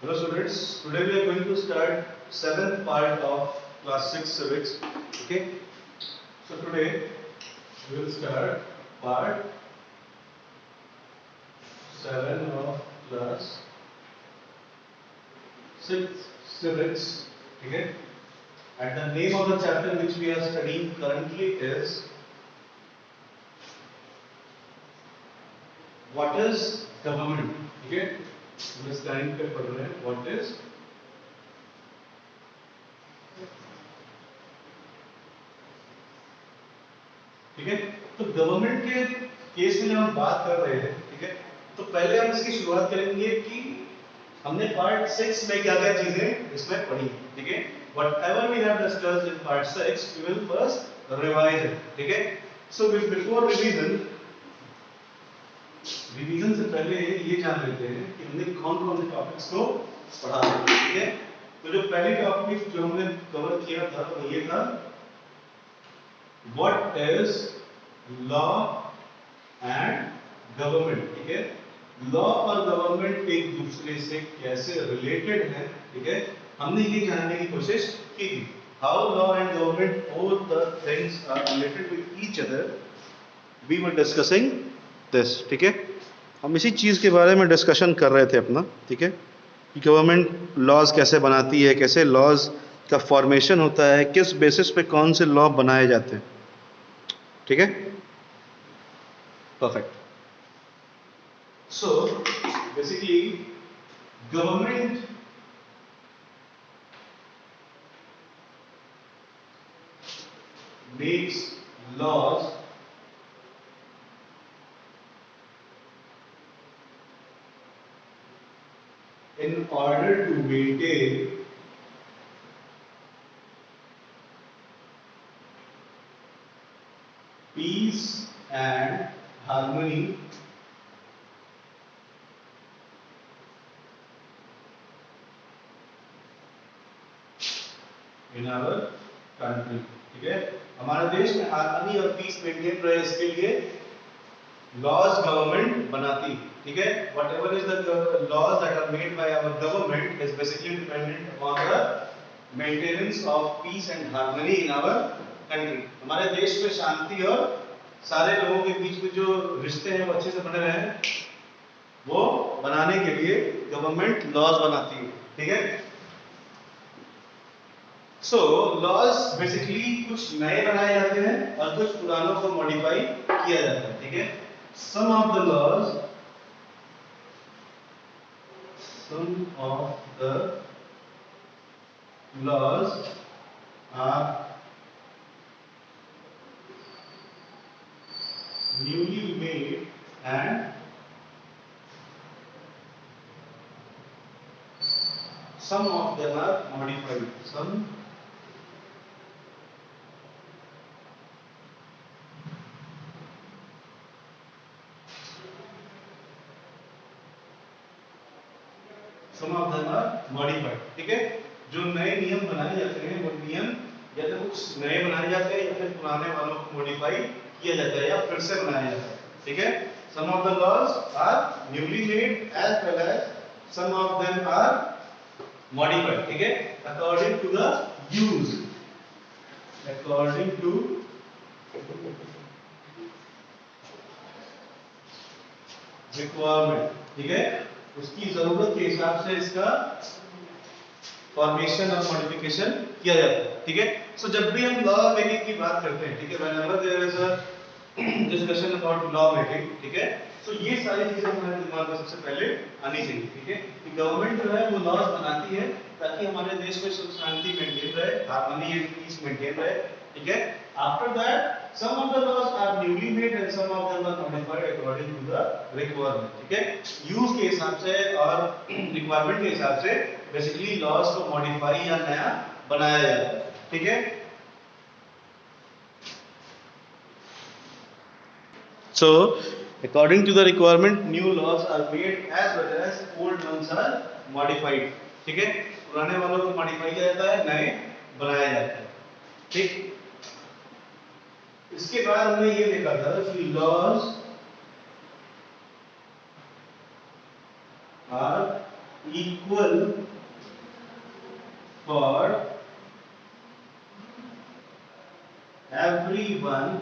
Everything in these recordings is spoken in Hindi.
Hello students, today we are going to start 7th part of class 6 civics. Okay, so today we will start part 7 of class 6 civics. Okay, and the name of the chapter which we are studying currently is what is government. Okay, हम इस टाइम पे पढ़ रहे हैं what is ठीक है। तो गवर्नमेंट के केस में जब हम बात कर रहे हैं, ठीक है, तो पहले हम इसकी शुरुआत करेंगे कि हमने पार्ट 6 में क्या क्या चीजें इसमें पढ़ी, ठीक है। whatever we have discussed in part 6 we will first revise it, ठीक है। so before रिवीजन से पहले ये जान लेते हैं कि हमने कौन कौन से टॉपिक्स को पढ़ा है, ठीक है। तो जो पहली टॉपिक जो हमने कवर किया था वो ये था What is law and government, ठीक है। लॉ और गवर्नमेंट एक दूसरे से कैसे रिलेटेड है, ठीक है, हमने ये जानने की कोशिश की थी। How law and government both the things are related with each other, we were discussing this, ठीक है। हम इसी चीज के बारे में डिस्कशन कर रहे थे अपना, ठीक है, कि गवर्नमेंट लॉज कैसे बनाती है, कैसे लॉज का फॉर्मेशन होता है, किस बेसिस पे कौन से लॉ बनाए जाते हैं, ठीक है। Perfect. So basically government makes laws in order to maintain peace and harmony in our country, ठीक है। हमारे देश में हार्मनी और पीस मेंटेन रहे, इसके लिए लॉज गवर्नमेंट बनाती, ठीक है। whatever is the laws that are made by our government is basically dependent upon the maintenance of peace and harmony in our country। हमारे देश में शांति और सारे लोगों के बीच में जो रिश्ते हैं वो अच्छे से बने रहे, वो बनाने के लिए गवर्नमेंट लॉज बनाती है, ठीक है। सो लॉज बेसिकली कुछ नए बनाए जाते हैं और कुछ पुरानों को मॉडिफाई किया जाता है, ठीक है। some of the laws are newly made and some of them are modified, some of them are modified, ठीक है। जो नए नियम बनाए जाते हैं वो नियम या तो कुछ नए बनाए जाते हैं या फिर पुराने वालों को मॉडिफाई किया जाता है या फिर से बनाया जाता है, ठीक है। some of the laws are newly made as well as some of them are modified, ठीक है, according to the use, according to requirement, ठीक है। उसकी जरूरत के हिसाब से इसका फॉर्मेशन और मॉडिफिकेशन किया जाता है, ठीक है। सो जब भी हम लॉ मेकिंग की बात करते हैं, ठीक है, whenever there is a discussion about law making, ठीक है, तो ये सारी चीजें हमारे दिमाग में सबसे पहले आनी चाहिए, ठीक है, कि गवर्नमेंट जो है वो लॉज बनाती है ताकि हमारे देश में सुख शांति मेंटेन रहे, हार्मनी एंड पीस मेंटेन रहे, ठीक है। After that some of the laws are newly made and some of them are modified according to the requirement, ठीक है। यूज के हिसाब से और रिक्वायरमेंट के हिसाब से बेसिकली लॉज को मॉडिफाई या नया बनाया जाता है, ठीक है। So according to the requirement new laws are made as well as old ones are modified, ठीक है। पुराने वालों को मॉडिफाई किया जाता है, नए बनाया जाता है, ठीक। इसके बाद हमने ये देखा था कि laws are equal for everyone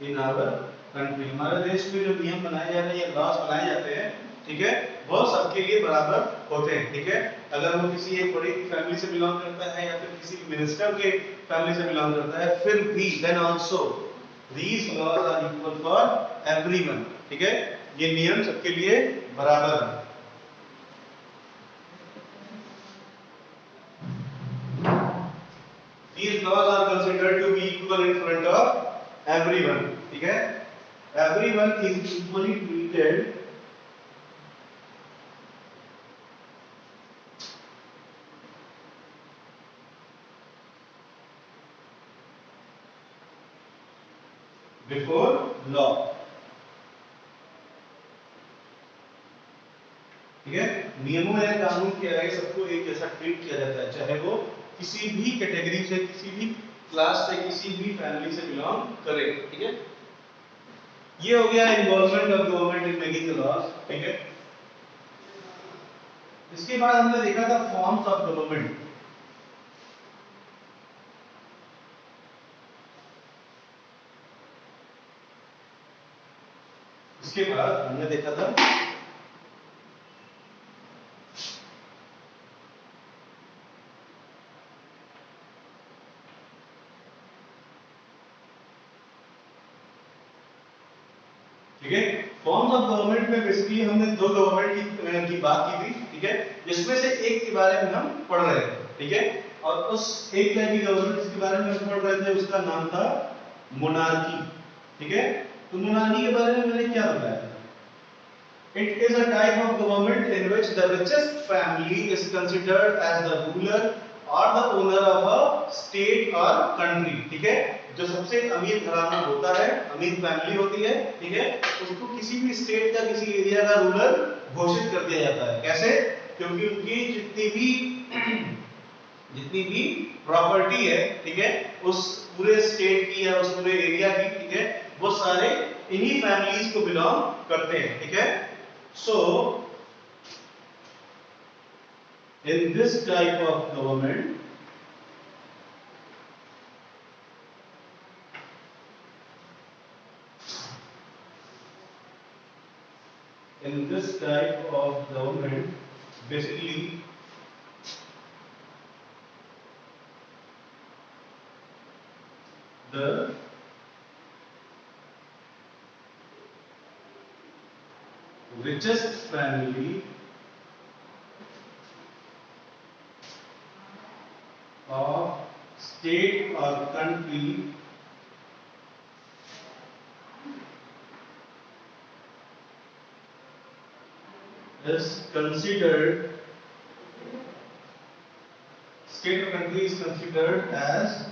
in our country. हमारे देश में जो नियम बनाए जा रहे हैं, लॉज बनाए जाते हैं, ठीक है, वो सबके लिए बराबर होते हैं, ठीक है। अगर वो किसी एक बड़ी फैमिली से बिलोंग करता है या फिर किसी मिनिस्टर के फैमिली से बिलोंग करता है, फिर भी then also these laws are equal for everyone, ठीक है, ये नियम सबके लिए बराबर है। These laws are considered to be equal in front of everyone, ठीक है, everyone is equally treated before law, ठीक है। नियमों या कानून के आगे सबको एक जैसा ट्रीट किया जाता है, चाहे वो किसी भी कैटेगरी से, किसी भी क्लास से, किसी भी फैमिली से बिलोंग करे, ठीक है। ये हो गया involvement of government in making the laws, ठीक है। इसके बाद हमने देखा था फॉर्म्स ऑफ गवर्नमेंट। इसके बाद हमने देखा था ठीक है, फॉर्म्स ऑफ गवर्नमेंट में बेसिकली हमने दो गवर्नमेंट की बात की थी, ठीक है, जिसमें से एक के बारे में हम पढ़ रहे थे, ठीक है, और उस एक टाइप की गवर्नमेंट जिसके बारे में हम पढ़ रहे थे उसका नाम था मोनार्की, ठीक है। तो मोनार्की के बारे में मैंने क्या बताया? It is a type of government in which the richest family is considered as the ruler or the owner of a state or country, ठीक है। जो सबसे अमीर घराना होता है, अमीर फैमिली होती है, ठीक है, उसको किसी भी स्टेट का, किसी एरिया का रूलर घोषित कर दिया जाता है। कैसे? क्योंकि उनकी जितनी भी प्रॉपर्टी है, ठीक है, उस पूरे स्टेट की या उस पूरे एरिया की, ठीक है, वो सारे इन्हीं फैमिलीज को बिलोंग करते हैं, ठीक है। So, in this type of government, basically the richest family of state or country is considered, state or country is considered as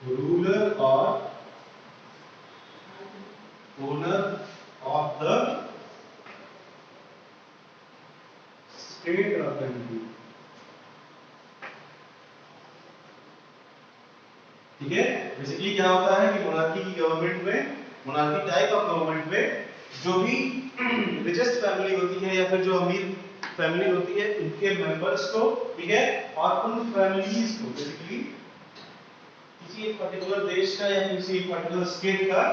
ruler or owner of the state or country, ठीक है। बेसिकली क्या होता है कि मोनार्की की गवर्नमेंट में, मोनार्की टाइप ऑफ गवर्नमेंट में जो भी रिचेस्ट फैमिली होती है या फिर जो अमीर फैमिली होती है, उनके मेंबर्स को, ठीक है, और उन फैमिलीज को बेसिकली किसी एक पर्टिकुलर देश का या किसी एक पर्टिकुलर स्टेट का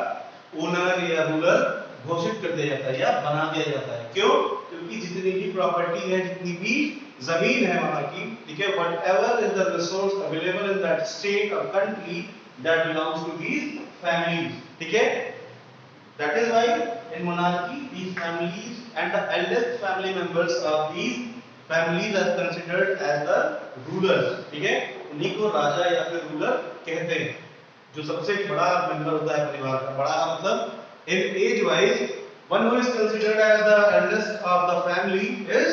ओनर या रूलर घोषित कर दिया जाता है या बना दिया जाता है। क्यों? क्योंकि जितनी भी प्रॉपर्टी है, जितनी भी जमीन है वहां की, ठीक है, whatever is the resource available in that state or country that belongs to these families, ठीक है। That is why in monarchy these families and the eldest family members of these families are considered as the rulers, ठीक है, उन्हीं को राजा या फिर रूलर कहते हैं। जो सबसे बड़ा मेंबर होता है परिवार का, बड़ा मतलब in age wise one who is considered as the eldest of the family is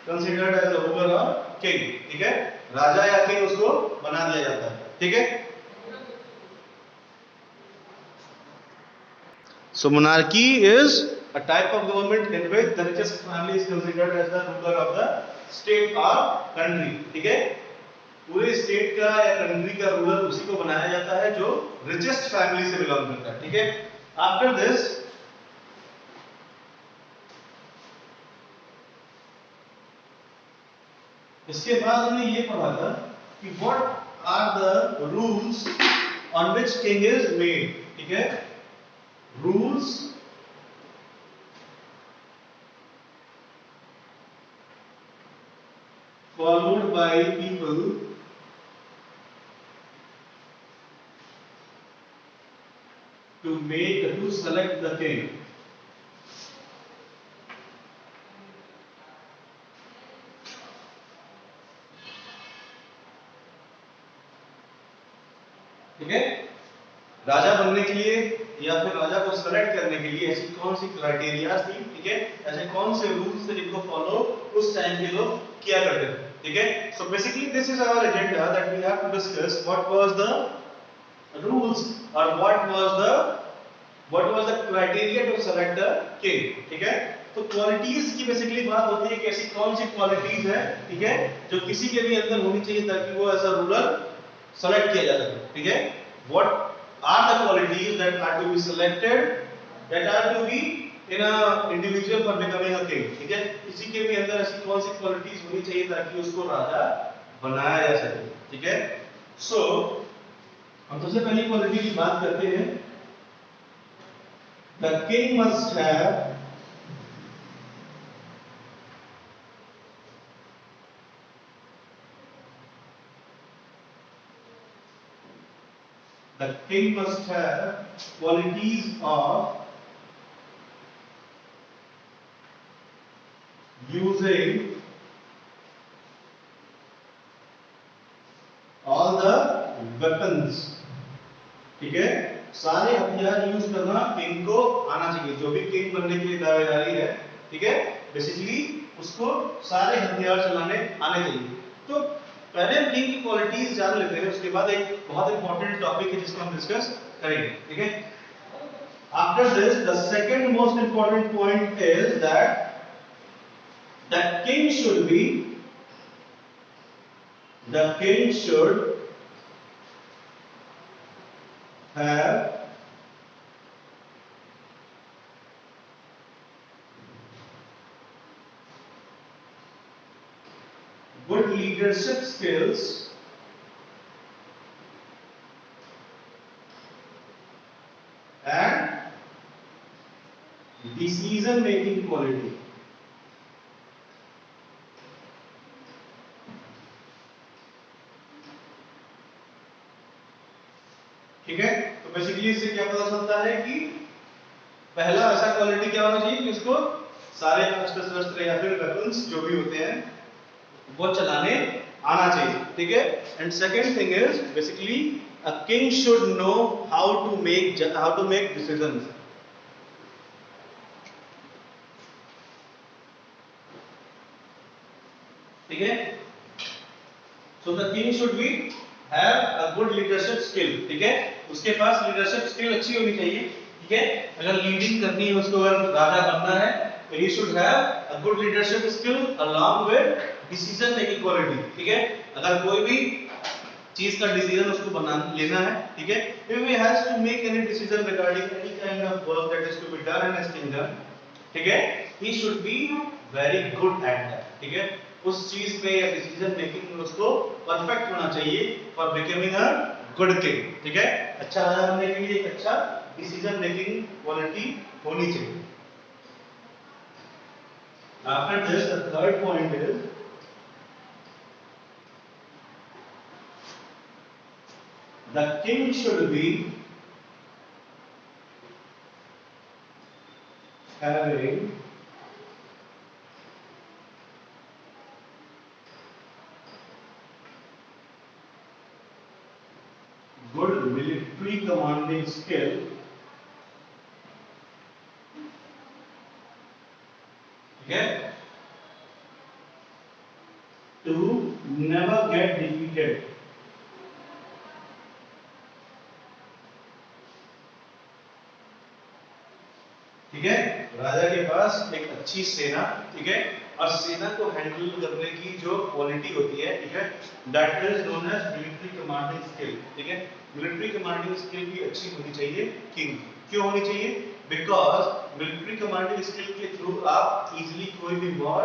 considered as the ruler or king, ठीक है, राजा या किंग उसको बना दिया जाता है, ठीक है। So monarchy is a type of government in which the richest family is considered as the ruler of the state or country, ठीक है। पूरे स्टेट का या कंट्री का रूलर उसी को बनाया जाता है जो रिचेस्ट फैमिली से बिलोंग करता है, ठीक है। आफ्टर दिस इसके बाद हमने ये पढ़ा था कि what are the rules on which king is made, ठीक है। Rules followed by people to select the king, ठीक है। राजा बनने के लिए या फिर राजा को सेलेक्ट करने के लिए ऐसी कौन सी क्राइटेरिया थी, ठीक है, ऐसे कौन से रूल्स थे जिनको फॉलो उस टाइम के लोग किया करते थे, ठीक है। So basically this is our agenda that we have to discuss what was the rules और what was the criteria to select the king, ठीक है। तो क्वालिटीज की बेसिकली बात होती है कि ऐसी कौन सी क्वालिटीज है, ठीक है, जो किसी के भी अंदर होनी चाहिए ताकि वो ऐसा रूलर सेलेक्ट किया जा सके, ठीक है। What are the qualities that are to be selected, that are to be in a individual for becoming a king, ठीक है। किसी के भी अंदर ऐसी कौन सी क्वालिटीज होनी चाहिए ताकि उसको राजा बनाया जा सके, ठीक है। सो हम सबसे पहली क्वालिटी की बात करते हैं। The king must have the king must have qualities of using all the weapons, ठीक है। सारे हथियार यूज करना किंग को आना चाहिए। जो भी किंग बनने के लिए दावेदारी है, ठीक है, बेसिकली उसको सारे हथियार चलाने आने चाहिए। तो पहले हम किंग की क्वालिटीज जान लेते हैं, उसके बाद एक बहुत इंपॉर्टेंट टॉपिक है जिसको हम डिस्कस करेंगे, ठीक है। After this the second most important point is that the king should have good leadership skills and decision making quality, ठीक है। तो बेसिकली इससे क्या पता चलता है कि पहला ऐसा क्वालिटी क्या होना चाहिए कि उसको सारे अस्त्र शस्त्र या फिर वेपन्स जो भी होते हैं वो चलाने आना चाहिए, ठीक है। And second thing is basically a king should know how to make decisions, ठीक है। So the king should be have a good leadership skill, ठीक है। उसके पास लीडरशिप स्किल अच्छी होनी चाहिए, ठीक है। अगर लीडिंग करनी है उसको, अगर राजा बनना है तो he should have a good leadership skill along with decision making quality, ठीक है। अगर कोई भी चीज का डिसीजन उसको बना लेना है, ठीक है, if he has to make any decision regarding any kind of work that is to be done in his kingdom, ठीक है, he should be very good at that, ठीक है। उस चीज पे या डिसीजन मेकिंग में उसको परफेक्ट होना चाहिए for becoming a good king, ठीक है। अच्छा राजा बनने के लिए एक अच्छा डिसीजन मेकिंग क्वालिटी होनी चाहिए। After this the third point is the king should be having good military commanding skill, okay, to never get defeated, ठीक है। राजा के पास पास एक अच्छी सेना, ठीक है, और सेना को हैंडल करने की जो क्वालिटी होती है, ठीक है, that is known as military commanding skill, ठीक है। मिलिट्री कमांडिंग स्किल भी अच्छी होनी चाहिए। किंग क्यों होनी चाहिए? बिकॉज मिलिट्री कमांडिंग स्किल के थ्रू आप इजीली कोई भी वॉर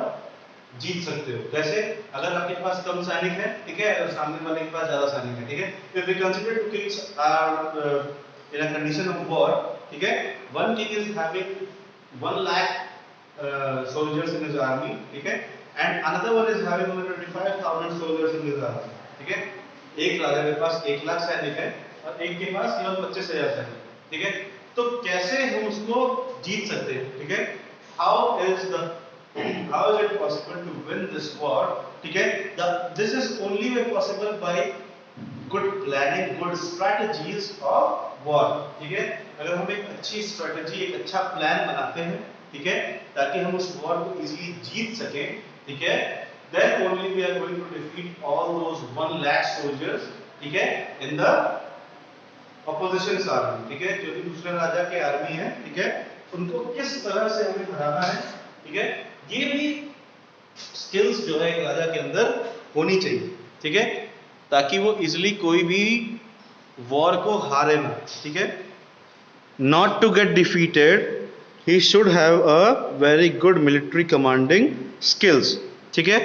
जीत सकते हो। जैसे अगर आपके पास कम सैनिक है, ठीक है, और सामने वाले के पास ज्यादा सैनिक है, ठीक है, if we consider two kings are in a condition of war, ठीक है, one king is having 1 lakh soldiers in his army, ठीक है, and another one is having only 25,000 soldiers in his army, ठीक है। एक राजा के पास 1 लाख सैनिक है और एक के पास केवल 25,000 सैनिक, ठीक है। तो कैसे हम उसको जीत सकते हैं, ठीक है? How is it possible to win this war, ठीक है? This is only way possible by good planning, good strategies of war, ठीक है। अगर हम एक अच्छी स्ट्रेटजी, एक अच्छा प्लान बनाते हैं, ठीक है, ताकि हम उस वॉर को इजीली जीत सकें, ठीक है, then only we are going to defeat all those 1 lakh soldiers, ठीक है, in the opposition army, ठीक है, जो कि दूसरे राजा के आर्मी है, ठीक है, उनको किस तरह से हमें हराना है, ठीक है, ये भी स्किल्स जो है एक राजा के अंदर होनी चाहिए, ठीक है, ताकि वो इजीली कोई भी वॉर को हारे ना, ठीक है। Not to get defeated, he should have a very good military commanding skills, ठीक है।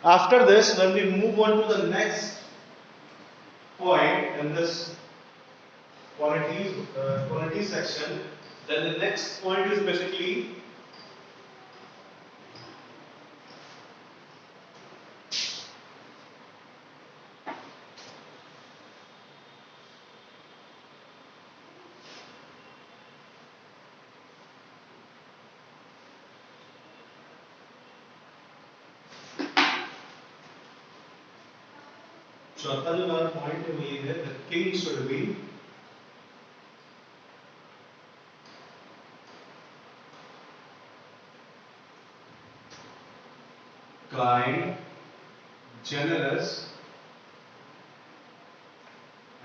After this, when we move on to the next point in this quality section, then the next point is basically चौथा जो हमारा पॉइंट है वो ये है, the king should be kind, generous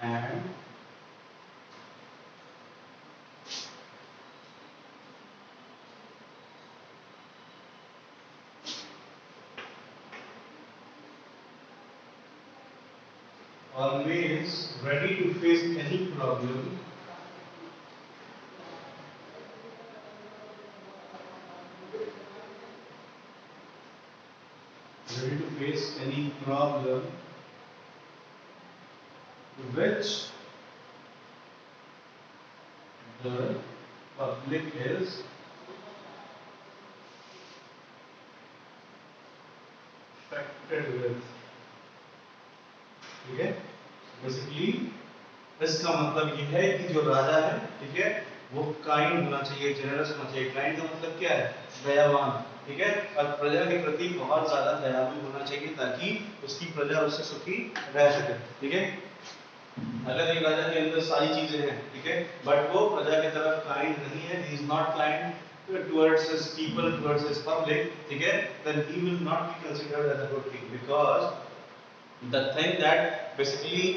and always ready to face any problem which the public is affected with, ठीक है। बेसिकली इसका मतलब ये है कि जो राजा है, ठीक है, वो काइंड होना चाहिए, जेनरस होना चाहिए। काइंड का मतलब क्या है? दयावान, ठीक है, और प्रजा के प्रति बहुत ज्यादा दयालु होना चाहिए ताकि उसकी प्रजा उससे सुखी रह सके, ठीक है। अगर एक राजा के अंदर सारी चीजें हैं, ठीक है, बट वो प्रजा की तरफ काइंड नहीं है, he is not kind towards his people, towards his public, ठीक है, then he will not be considered as a good king, because the thing that basically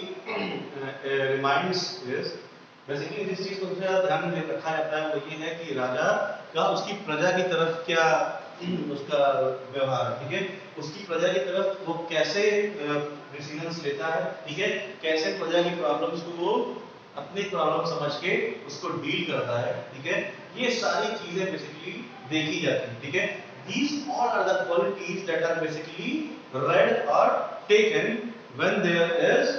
reminds is basically जिस चीज को सबसे ज्यादा ध्यान में रखा जाता है वो ये है कि राजा का उसकी प्रजा की तरफ क्या उसका व्यवहार, ठीक है, उसकी प्रजा की तरफ वो कैसे डिसीजंस लेता है, ठीक है, कैसे प्रजा की प्रॉब्लम्स को वो अपनी प्रॉब्लम समझ के उसको डील करता है, ठीक है, ये सारी चीजें बेसिकली देखी जाती है, ठीक है। These all are the qualities that are basically read or taken when there is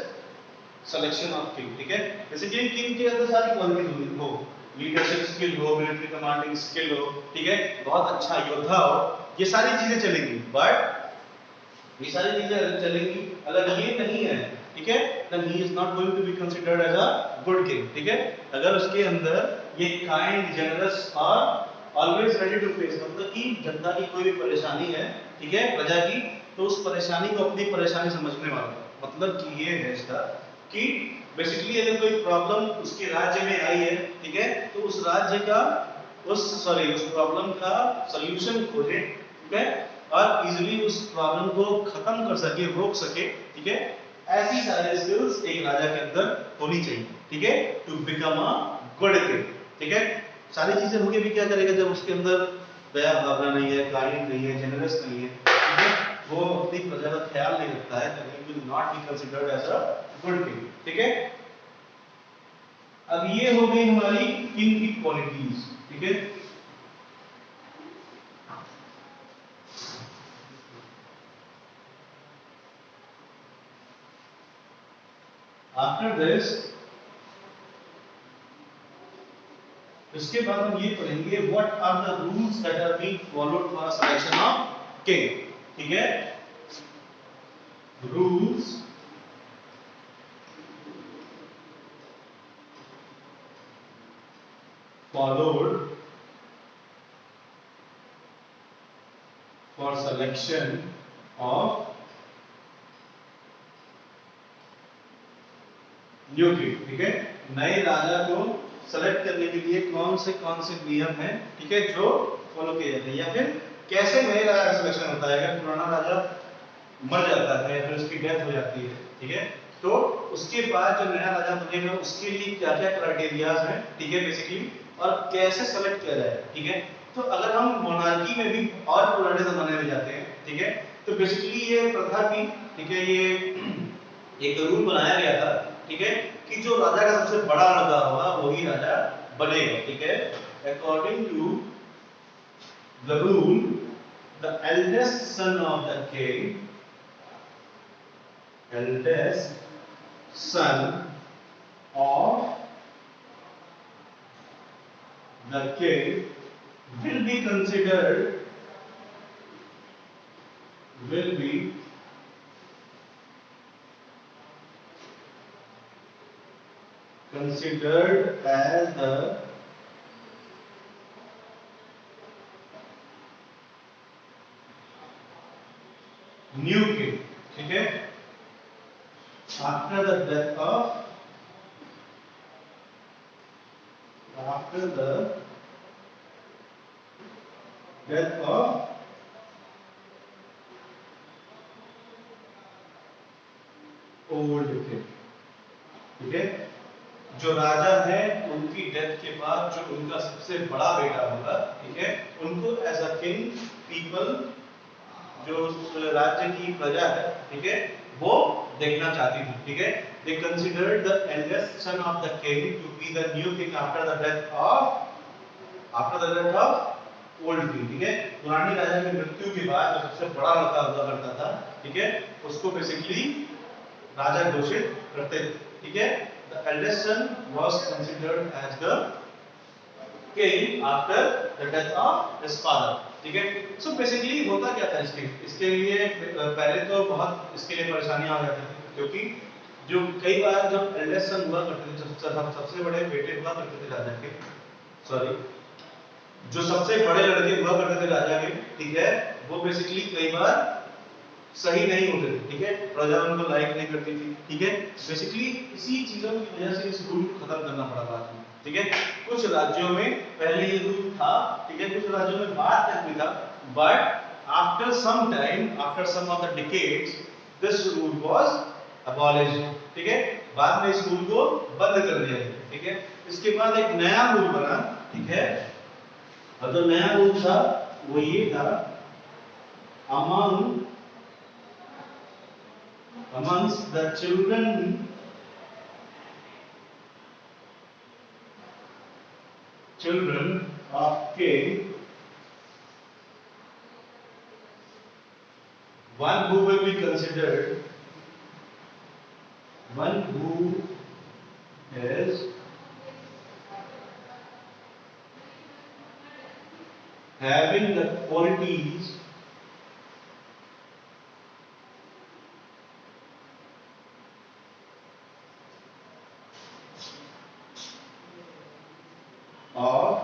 selection of king, ठीक है। बेसिकली किंग के अंदर सारी क्वालिटीज हो, लीडरशिप स्किल हो, मिलिट्री कमांडिंग स्किल हो, ठीक है, बहुत अच्छा योद्धा हो, ये सारी चीजें चलेंगी, बट ये सारी चीजें चलेंगी अगर ये नहीं है, ठीक है, then he is not going to be considered as a good king, ठीक है। अगर उसके अंदर ये काइंड, जेनरस और ऑलवेज रेडी टू फेस, मतलब कि जनता की कोई भी परेशानी है, ठीक है, प्रजा की, तो उस परेशानी को अपनी परेशानी समझने वाला, मतलब कि ये है इसका कि बेसिकली अगर कोई प्रॉब्लम उसके राज्य में आई है, ठीक है, तो उस राज्य का उस प्रॉब्लम का सॉल्यूशन खोजे, ठीक है, और इजीली उस प्रॉब्लम को खत्म कर सके, रोक सके, ठीक है। ऐसी सारी स्किल्स एक राजा के अंदर होनी चाहिए, ठीक है, to become a good king, ठीक है। सारी चीजें होंगी भी क्या करेगा जब उसके अंदर दया भावना नहीं है, काइंड नहीं है, जेनरस नहीं है, ठीक है, वो अपनी प्रजा का ख्याल नहीं रखता है, तो he will not be considered as a good king, ठीक है। अब ये हो गई हमारी किंग की क्वालिटीज, ठीक है। आफ्टर दिस, इसके बाद हम ये पढ़ेंगे what are the rules that are being followed for selection of king, ठीक है। Rules followed for selection of new king, ठीक है। नए राजा को सेलेक्ट करने के लिए कौन से नियम हैं, ठीक है, जो फॉलो किए जाते हैं, या फिर कैसे नए राजा का सिलेक्शन होता है। अगर पुराना राजा मर जाता है या फिर उसकी डेथ हो जाती है, ठीक है, तो उसके बाद जो नया राजा बनेगा उसके लिए क्या क्या क्राइटेरिया हैं, ठीक है, बेसिकली, और कैसे सेलेक्ट किया जाए, ठीक है। तो अगर हम मोनार्की में भी और पुराने जमाने में जाते हैं, ठीक है, तो बेसिकली ये प्रथा थी, ठीक है, ये एक रूल बनाया गया था, ठीक है, कि जो राजा का सबसे बड़ा लड़का होगा वही राजा बनेगा, ठीक है। According to the rule, the eldest son of the king, eldest son of the king will be considered as the new king, ठीक है। after the death of old king, ठीक है। जो राजा है उनकी डेथ के बाद जो उनका सबसे बड़ा बेटा होगा, ठीक है, उनको एज अ किंग पीपल, जो राज्य की प्रजा है, ठीक है, वो देखना चाहती थी, ठीक है। They considered the eldest son of the king to be the new king after the death of old king, ठीक है। पुराने राजा की मृत्यु के बाद जो सबसे बड़ा लड़का हुआ करता था, ठीक है, उसको बेसिकली राजा घोषित करते थे, ठीक है। The eldest son was considered as the king after the death of his father, ठीक है। सो बेसिकली होता क्या था इसके लिए पहले तो बहुत इसके लिए परेशानियां आ जाती थी, क्योंकि जो कई बार जो एल्डेस्ट सन हुआ करते थे, सबसे बड़े बेटे हुआ करते थे राजा के, सॉरी, जो सबसे बड़े लड़के हुआ करते थे राजा के, ठीक है, वो बेसिकली कई बार सही नहीं होते थे, ठीक है, प्रजा उनको लाइक नहीं करती थी, ठीक है। बेसिकली इसी चीजों की वजह से इस रूल को खत्म करना पड़ा बाद में, ठीक है। कुछ राज्यों में पहले ये रूल था, ठीक है, कुछ राज्यों में बाद तक भी था, but after some time, after some of the decades, this rule was abolished, ठीक है। बाद में इस रूल को बंद कर दिया गया, ठीक है। इसके बाद एक नया रूल बना, ठीक है, और जो नया रूल था वो ये था, amongst the children of king, one who will be considered, one who is having the qualities of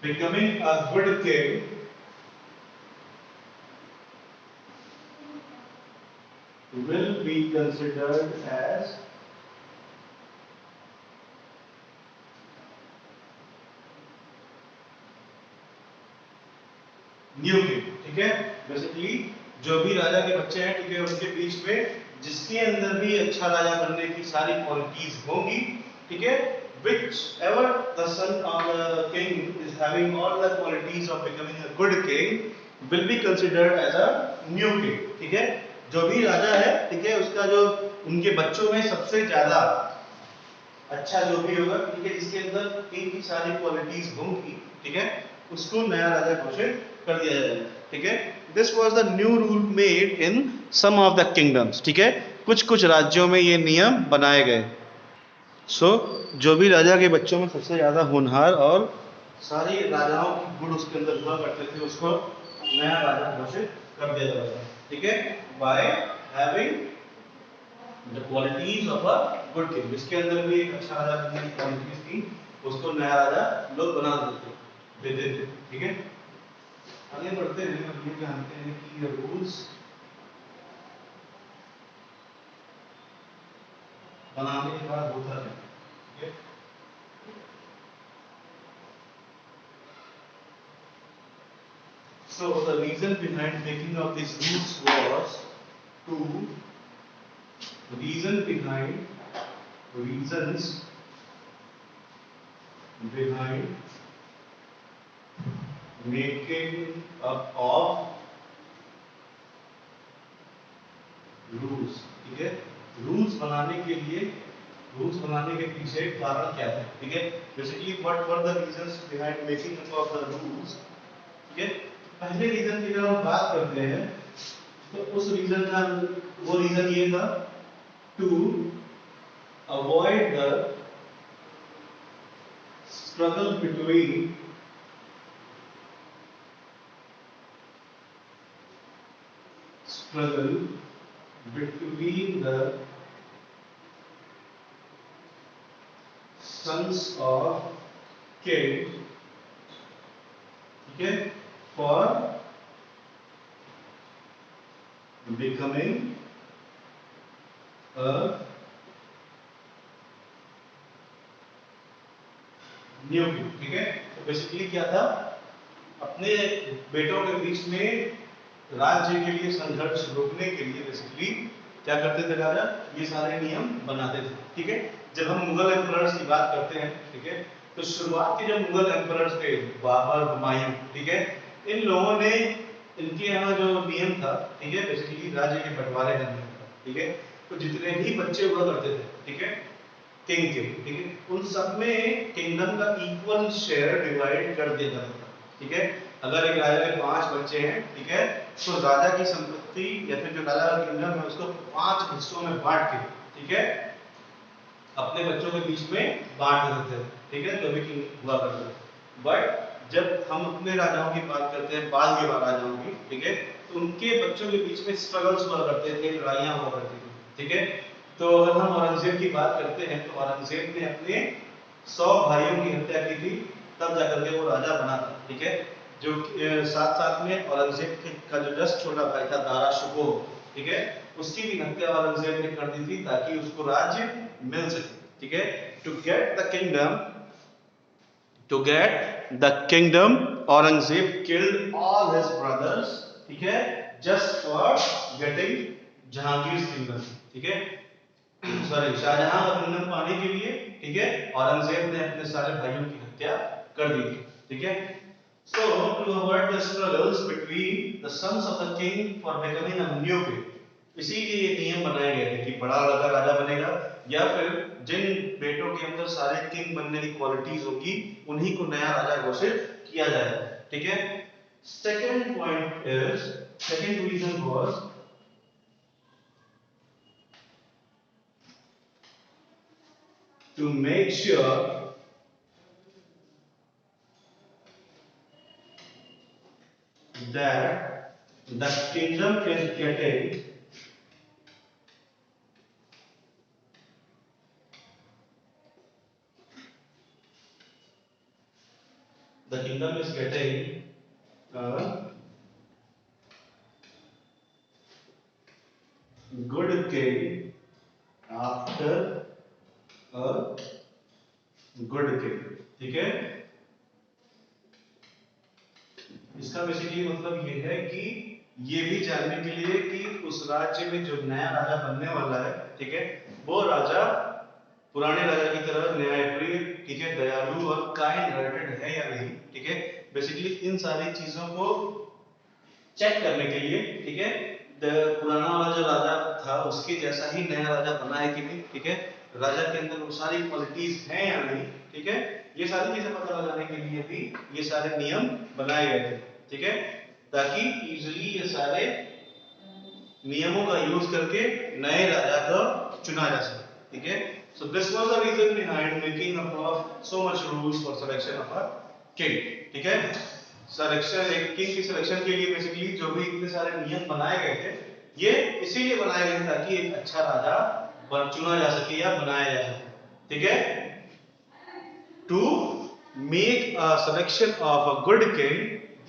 becoming a good king will be considered as new king, ठीक है। बेसिकली जो भी राजा के बच्चे हैं, ठीक है, उनके बीच में जिसके अंदर भी अच्छा राजा बनने की सारी क्वालिटीज होंगी, ठीक है, whichever the son of the king is having all the qualities of becoming a good king will be considered as a new king, ठीक है। जो भी राजा है, ठीक है, उसका जो उनके बच्चों में सबसे ज्यादा अच्छा जो भी होगा, ठीक है, जिसके अंदर इनकी सारी क्वालिटीज होंगी, ठीक है, उसको नया राजा घोषित कर दिया जाएगा, ठीक है। This was the new rule made in some of the kingdoms, ठीक है, कुछ कुछ राज्यों में ये नियम बनाए गए। सो जो भी राजा के बच्चों में सबसे ज्यादा होनहार और सारी राजाओं की गुण उसके अंदर हुआ करते थे, उसको नया राजा घोषित कर दिया जाता है, ठीक है, by having the qualities of a good king. इसके अंदर भी एक अच्छा राजा बनने की क्वालिटीज थी, उसको नया राजा लोग बना देते थे, ठीक है। आगे बढ़ते हैं, अब ये जानते हैं कि रूल्स बनाने के बाद होता है, ठीक है। So the reason behind making of these rules was to reasons behind making up of rules, ठीक है। रूल्स बनाने के लिए, रूल्स बनाने के पीछे कारण क्या था, ठीक है। Basically what were the reasons behind making up of the rules, ठीक है। पहले रीजन की जब हम बात करते हैं तो उस रीजन का वो रीजन ये था to avoid the struggle between the sons of king, ठीक है, for becoming a new king, ठीक है। तो बेसिकली क्या था, अपने बेटों के बीच में राज्य के लिए संघर्ष रोकने के लिए बेसिकली क्या करते थे राजा, ये सारे नियम बनाते थे, ठीक है। जब हम मुगल एम्परर्स की बात करते हैं, ठीक है, तो शुरुआत के जो मुगल एम्परर्स थे, बाबर, हुमायूं, ठीक है, इन लोगों ने, इनके यहाँ जो नियम था, ठीक है, बेसिकली राज्य के बंटवारे का नियम था, ठीक है। तो जितने भी बच्चे हुआ करते थे, ठीक है, किंग के, ठीक है, उन सब में किंगडम का इक्वल शेयर डिवाइड कर दिया जाता था, ठीक है। अगर एक राजा के 5 बच्चे हैं, ठीक है, तो राजा की संपत्ति या फिर जो राजा का किंगडम है उसको 5 हिस्सों में बांट के, ठीक है, अपने बच्चों के बीच में बांट देते थे, ठीक है, जो भी किंग हुआ करते थे। बट जब हम अपने राजाओं की बात करते हैं, बाद के राजाओं की, ठीक है, तो उनके बच्चों के बीच में स्ट्रगल्स हुआ करते थे, लड़ाइयां हुआ करती थी, ठीक है। तो अगर हम औरंगजेब की बात करते हैं तो औरंगजेब ने अपने 100 भाइयों की हत्या की थी, तब जाकर के वो राजा बना था, ठीक है। जो साथ साथ में औरंगजेब का जो जस्ट छोटा भाई था दारा शिकोह, ठीक है, उसकी भी हत्या औरंगजेब ने कर दी थी ताकि उसको राज्य मिल सके, ठीक है। To get the kingdom, Aurangzeb killed all his brothers, ठीक है, just for getting Jahangir kingdom, ठीक है, सॉरी, शाहजहां का किंगडम पाने के लिए, ठीक है, औरंगजेब ने अपने सारे भाइयों की हत्या कर दी थी, ठीक है। So to avoid the struggles between the sons of the king for becoming a new king, इसीलिए ये नियम बनाए गए थे कि बड़ा लड़का राजा बनेगा या फिर जिन बेटों के अंदर सारे किंग बनने की क्वालिटीज होगी उन्हीं को नया राजा घोषित किया जाएगा, ठीक है। Second point is, second reason was to make sure that the kingdom is getting a good king after a good king, ठीक है। इसका बेसिकली मतलब ये है कि ये भी जानने के लिए कि उस राज्य में जो नया राजा बनने वाला है, ठीक है, वो राजा पुराने राजा की तरह न्यायप्रिय, ठीक है, दयालु और काइंड हार्टेड है या नहीं, ठीक है। बेसिकली इन सारी चीजों को चेक करने के लिए, ठीक है, पुराना वाला जो राजा था उसके जैसा ही नया राजा बना है कि नहीं, ठीक है, राजा के अंदर वो सारी क्वालिटीज हैं या नहीं, ठीक है, ये सारी चीजें पता लगाने के लिए भी ये सारे नियम बनाए गए थे, ठीक है, ताकि इजीली ये सारे नियमों का यूज करके नए राजा को चुना जा सके, ठीक है। So this was the reason behind making up of so much rules for selection of a king, ठीक है। सिलेक्शन, एक किंग की सिलेक्शन के लिए बेसिकली जो भी इतने सारे नियम बनाए गए थे, ये इसीलिए बनाए गए थे ताकि एक अच्छा राजा चुना जा सके या बनाया जा सके, ठीक है। To make a selection of a good king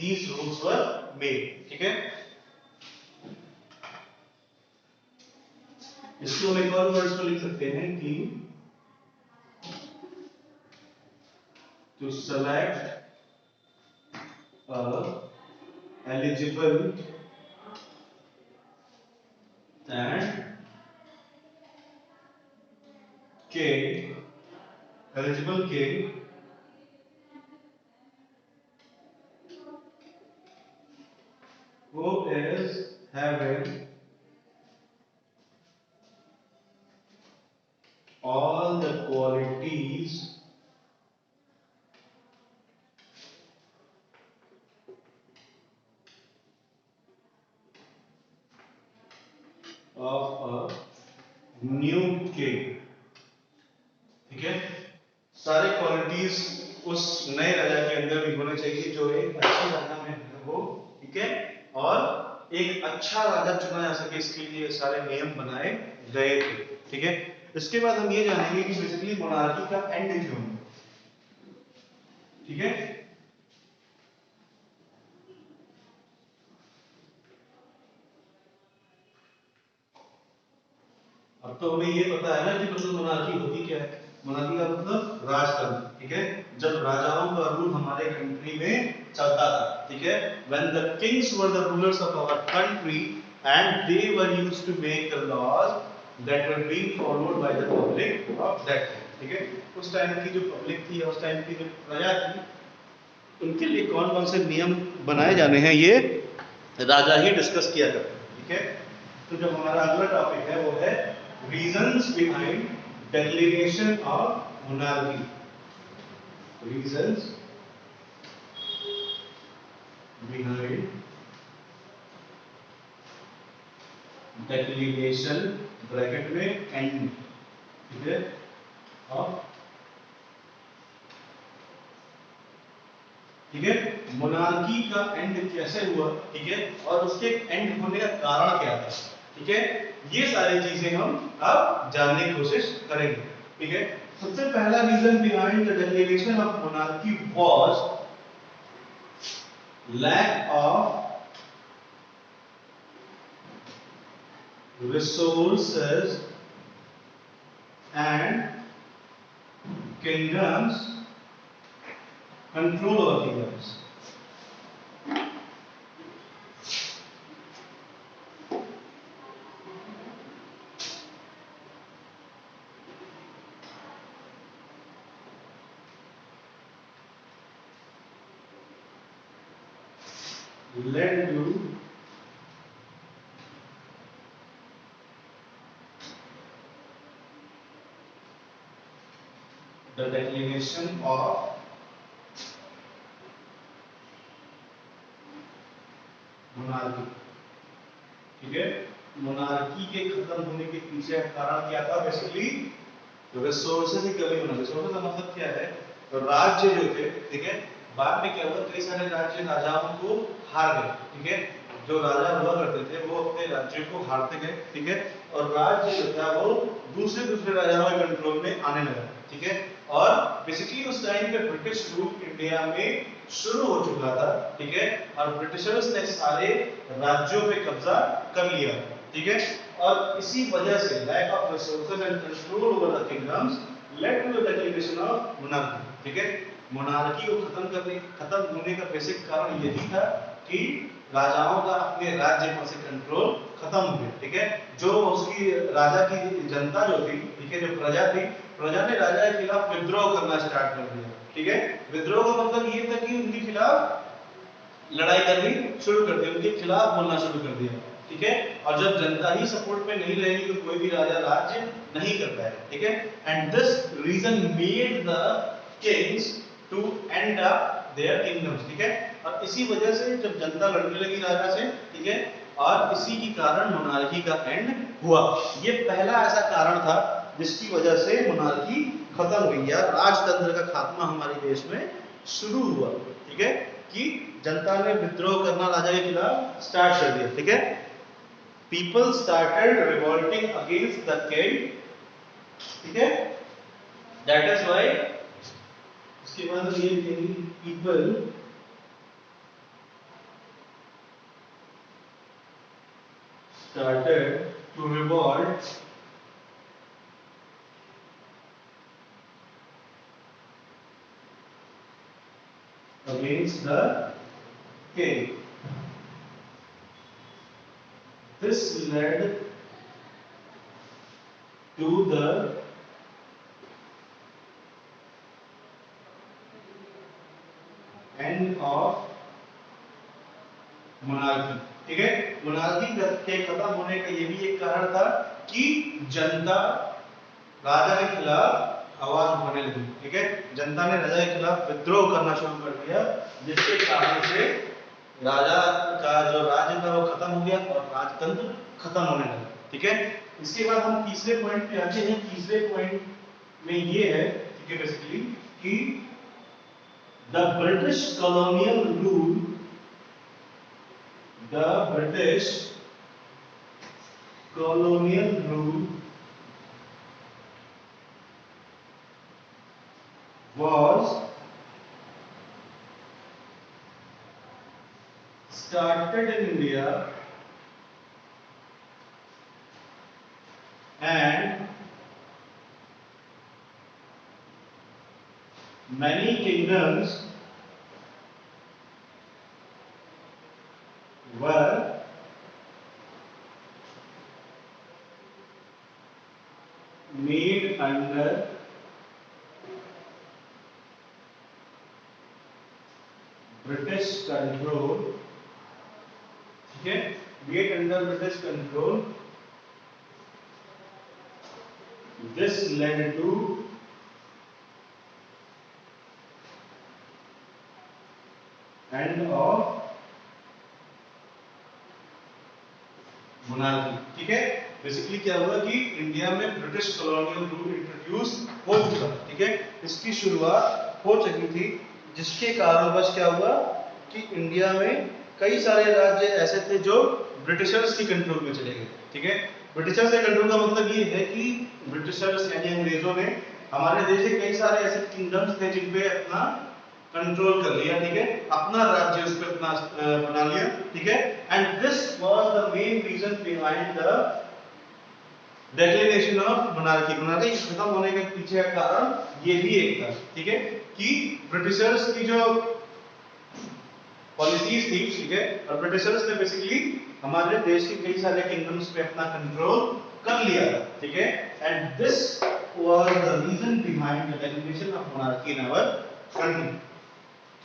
these rules were made, ठीक है। इसको हम एक और वर्ड्स में लिख सकते हैं कि to select a eligible and king, eligible king who is having all the qualities of a new king, ठीक है। सारे क्वालिटीज उस नए राजा के अंदर भी होने चाहिए जो एक अच्छे राजा में हो, ठीक है, और एक अच्छा राजा चुना जा सके, इसके लिए सारे नियम बनाए गए थे, ठीक है। इसके बाद हम ये जानेंगे कि बेसिकली मोनार्की का एंड क्यों है, ठीक है। अब तो हमें ये पता है ना कि मतलब मोनार्की होती क्या है। मोनार्की का मतलब राजतंत्र, ठीक है, जब राजाओं का रूल हमारे कंट्री में चलता था, ठीक है, when the kings were the rulers of our country and they were used to make the laws that were being followed by the public of that time, ठीक है। उस टाइम की जो पब्लिक थी, उस टाइम की जो प्रजा थी, उनके लिए कौन कौन से नियम बनाए जाने हैं ये राजा ही डिस्कस किया करते हैं, ठीक है। तो जो हमारा अगला टॉपिक है वो है reasons behind declaration of monarchy, reasons behind declaration bracket में एंड, ठीक है, ऑफ, ठीक है, मोनार्की का एंड कैसे हुआ, ठीक है, और उसके एंड होने का कारण क्या था, ठीक है, ये सारी चीजें हम अब जानने की कोशिश करेंगे, ठीक है। सबसे पहला reason behind the declaration of monarchy was lack of resources and kingdoms, control over kingdoms, led to the declaration of monarchy, ठीक है। मोनार्की के खत्म होने के पीछे कारण क्या था, बेसिकली रिसोर्सेज की कमी होना। रिसोर्सेज का मतलब क्या है, तो राज्य जो थे, ठीक है, बाद में क्या हुआ, कई सारे राज्य राजाओं को हार गए, ठीक है, जो राजा हुआ करते थे वो अपने राज्य को हारते गए, ठीक है, और राज्य जो था वो दूसरे दूसरे राजाओं के कंट्रोल में आने लगा, ठीक है। और बेसिकली उस टाइम पे ब्रिटिश रूल इंडिया में शुरू हो चुका था, ठीक है, और ब्रिटिशर्स ने सारे राज्यों पे कब्जा कर लिया, ठीक है, और इसी वजह से lack of resources and control over the kingdoms led to the declaration of monarchy, ठीक है। मोनार्की को खत्म होने का बेसिक कारण यही था कि राजाओं का अपने राज्य पर से कंट्रोल खत्म हो गया, ठीक है। जो उसकी राजा की जनता जो थी, ठीक है, जो प्रजा थी, प्रजा ने राजा के खिलाफ विद्रोह करना स्टार्ट कर दिया। ठीक है, विद्रोह का मतलब ये था कि उनके खिलाफ लड़ाई करनी शुरू कर दी, उनके खिलाफ बोलना शुरू कर दिया। ठीक है, और जब जनता ही सपोर्ट में नहीं रहेगी तो कोई भी राजा राज्य नहीं कर पाएगा। ठीक है, and this reason made the kings to end up their kingdoms. ठीक है, और इसी वजह से जब जनता लड़ने लगी राजा से, ठीक है, और इसी के कारण मोनार्की का एंड हुआ। ये पहला ऐसा कारण था जिसकी वजह से मोनार्की खत्म हुई या राजतंत्र का खात्मा हमारे देश में शुरू हुआ। ठीक है, कि जनता ने विद्रोह करना राजा के खिलाफ स्टार्ट कर दिया। ठीक है, people started revolting against the king. ठीक है, दैट इज व्हाई उसके बाद ये people started to revolt against the king. This led to the end of monarchy। ठीक है, मोनार्की के खत्म होने का ये भी एक कारण था कि जनता राजा के खिलाफ आवाज उठाने लगी। ठीक है, जनता ने राजा के खिलाफ विद्रोह करना शुरू कर दिया, जिसके कारण से राजा का जो राज्य था वो खत्म हो गया और राजतंत्र खत्म होने लगा। ठीक है, इसके बाद हम तीसरे पॉइंट पे आते हैं। तीसरे पॉइंट में ये है, ठीक है, बेसिकली कि the British colonial rule, the British colonial rule was started in India and many kingdoms were made under British control। ठीक है, made under British control। This led to end of monarchy. ठीक है, बेसिकली क्या हुआ कि इंडिया में ब्रिटिश कॉलोनियल रूल इंट्रोड्यूस हो चुका। ठीक है, इसकी शुरुआत हो चुकी थी, जिसके कारणवश क्या हुआ कि इंडिया में कई सारे राज्य ऐसे थे जो ब्रिटिशर्स की कंट्रोल में चले गए। ठीक है, ब्रिटिशर्स के कंट्रोल का मतलब ये है कि ब्रिटिशर्स यानी अंग्रेजों ने हमारे देश के कई सारे ऐसे किंगडम्स थे जिन पे अपना कंट्रोल कर लिया। ठीक है, अपना राज्य उस पर अपना बना लिया। ठीक है, and this was the main reason behind the declination of monarchy. Monarchy खत्म होने के पीछे का कारण ये भी एक था। ठीक है, कि ब्रिटिशर्स की जो पॉलिसीज थी, ठीक है, और ब्रिटिशर्स ने बेसिकली हमारे देश के कई सारे किंगडम्स पे अपना कंट्रोल कर लिया। ठीक है, and this was the reason behind the declination of monarchy in our country.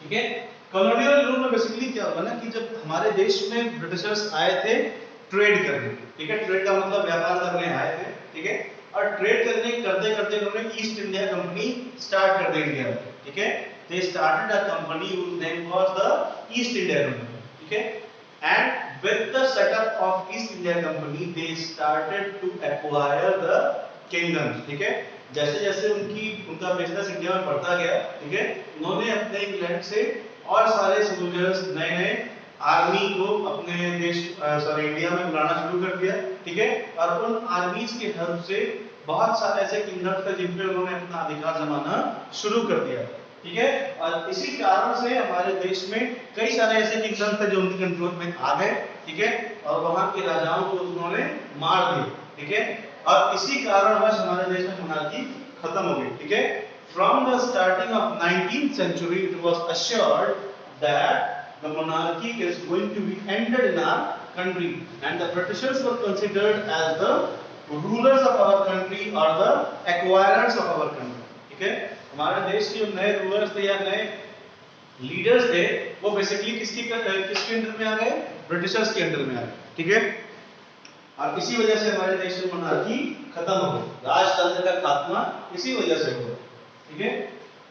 ठीक है, कॉलोनियल रूल में बेसिकली क्या होगा ना कि जब हमारे देश में ब्रिटिशर्स आए थे ट्रेड करने। ठीक है, ट्रेड का मतलब व्यापार करने आए थे। ठीक है, और ट्रेड करने करते करते उन्होंने ईस्ट इंडिया कंपनी स्टार्ट कर दी इंडिया में। ठीक है, they started a company whose name was the East India Company। ठीक है, and with the setup of East India Company they started to acquire the kingdoms। ठीक है, जैसे जैसे उनका बिजनेस इंडिया में बढ़ता गया, ठीक है, उन्होंने अपने इंग्लैंड से और सारे सोल्जर्स नए नए आर्मी को अपने देश इंडिया में बुलाना शुरू कर दिया। ठीक है, और उन आर्मीज के हेल्प से बहुत सारे ऐसे किंगडम्स थे जिन पे उन्होंने अपना अधिकार जमाना शुरू कर दिया। ठीक है, और इसी कारण से हमारे देश में कई सारे ऐसे किंगडम्स थे जो उनके कंट्रोल में आ गए। ठीक है, और वहां के राजाओं को उन्होंने मार दिया। ठीक है, और इसी कारणवश हमारे देश में मोनार्की खत्म हो गई। ठीक है, from the starting of 19th century it was assured that the monarchy is going to be ended in our country and the Britishers were considered as the rulers of our country और the acquirers of our country, ठीक है। हमारे देश के जो नए रूलर्स थे या नए लीडर्स थे वो बेसिकली किसके अंडर में आ गए, ब्रिटिशर्स के अंडर में आ गए, ठीक है। और इसी वजह से हमारे देश में मोनार्की खत्म हो गई, राजतंत्र का खात्मा इसी वजह से हुआ, ठीक है।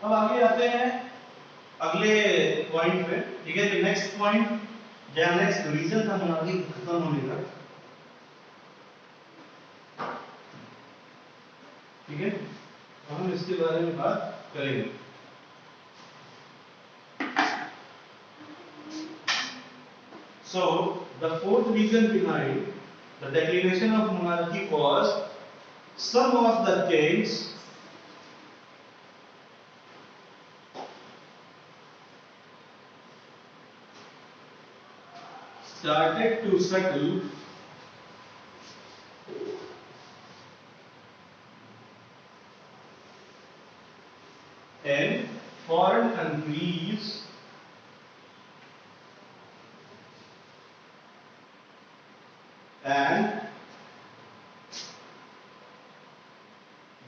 अब आगे आते हैं अगले पॉइंट पे, ठीक है। जो नेक्स्ट पॉइंट या नेक्स्ट रीजन था मोनार्की खत्म होने का, ठीक है, तो हम इसके बारे में बात करेंगे। So the fourth reason behind the declaration of monarchy was some of the kings started to settle in foreign countries and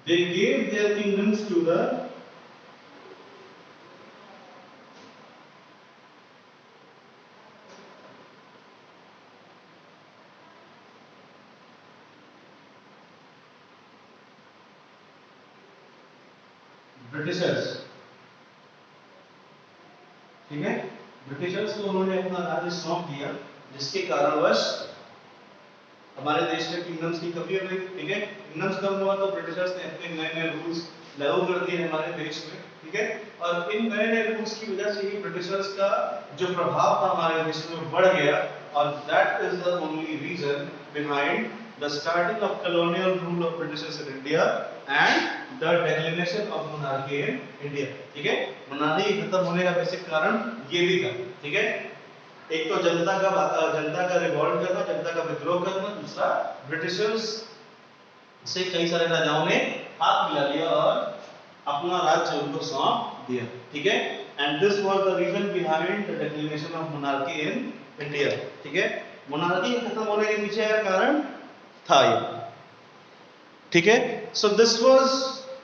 they gave their kingdoms to the Britishers, ठीक है। ब्रिटिशर्स को उन्होंने अपना राज्य सौंप दिया, जिसके कारणवश हमारे देश में किंगडम्स की कमी हो गई, ठीक है। किंगडम्स कम हुआ तो ब्रिटिशर्स ने अपने नए नए रूल्स लागू कर दिए हमारे देश में, ठीक है। और इन नए नए रूल्स की वजह से ही ब्रिटिशर्स का जो प्रभाव था हमारे देश में बढ़ गया, और that is the only reason behind the starting of colonial rule of Britishers in India and the declaration of monarchy in India, ठीक है। मोनार्की खत्म होने का बेसिक कारण ये भी था, ठीक है। एक तो जनता का रिवॉल्ट करना, जनता का विद्रोह करना, दूसरा ब्रिटिशर्स से कई सारे राजाओं ने हाथ मिला लिया और अपना राज्य उनको सौंप दिया, ठीक है। And this was the reason behind the declaration of monarchy in India, ठीक है। मोनार्की खत्म होने के पीछे का कारण था ये, ठीक है। So this was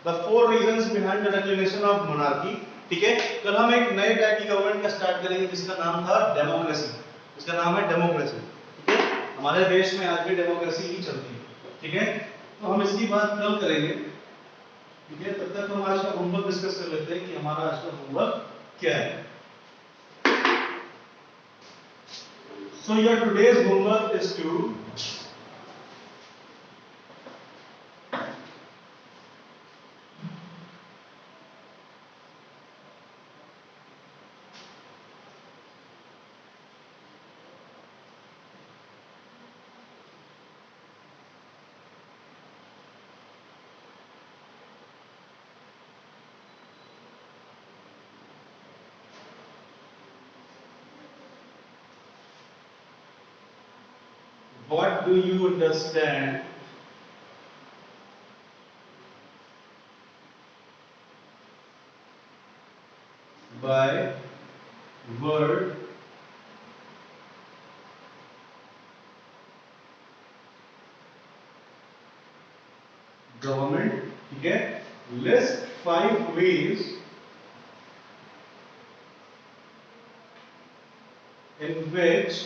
the four reasons behind the declaration of monarchy, ठीक है। कल हम एक नए टाइप की गवर्नमेंट का स्टार्ट करेंगे जिसका नाम था डेमोक्रेसी, इसका नाम है डेमोक्रेसी, ठीक है। हमारे देश में आज भी डेमोक्रेसी ही चलती है, ठीक है। तो हम इसकी बात कल करेंगे, ठीक है। तब तक हम आज का होमवर्क डिस्कस कर लेते हैं कि हमारा आज का होमवर्क क्या है। So your today's homework is to what do you understand by word government, ठीक है। List 5 ways in which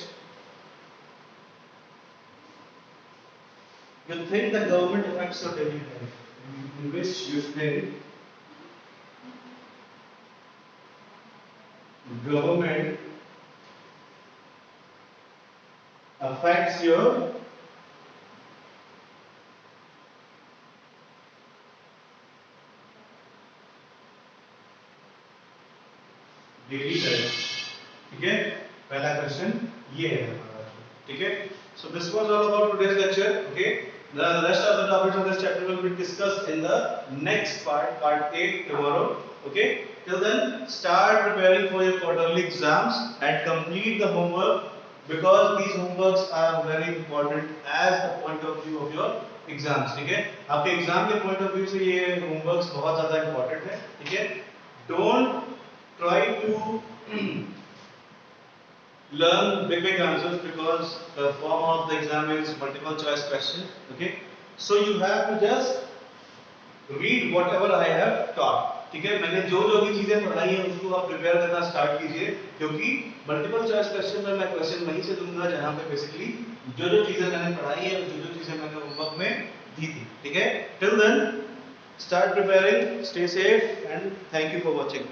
you think the government affects your daily life, in which you think government affects your daily life, ठीक है। पहला क्वेश्चन ये है हमारा, ठीक है। So this was all about today's lecture, okay. The rest of the topics of this chapter will be discussed in the next part, part 8 tomorrow, okay. Till then, start preparing for your quarterly exams and complete the homework, because these homeworks are very important as the point of view of your exams, ठीक है। आपके एग्जाम के पॉइंट ऑफ व्यू से ये होमवर्क्स बहुत ज्यादा इंपॉर्टेंट है, ठीक है। Don't try to learn big answers, because the form of the exam is multiple choice question, okay. So you have to just read whatever I have taught, ठीक है। मैंने जो जो भी चीजें पढ़ाई है उसको आप प्रिपेयर करना स्टार्ट कीजिए, क्योंकि मल्टीपल चॉइस क्वेश्चन में मैं क्वेश्चन वहीं से दूंगा जहां पे बेसिकली जो जो चीजें मैंने पढ़ाई है, जो जो चीजें मैंने होमवर्क में दी थी, ठीक है। Till then start preparing, stay safe and thank you for watching.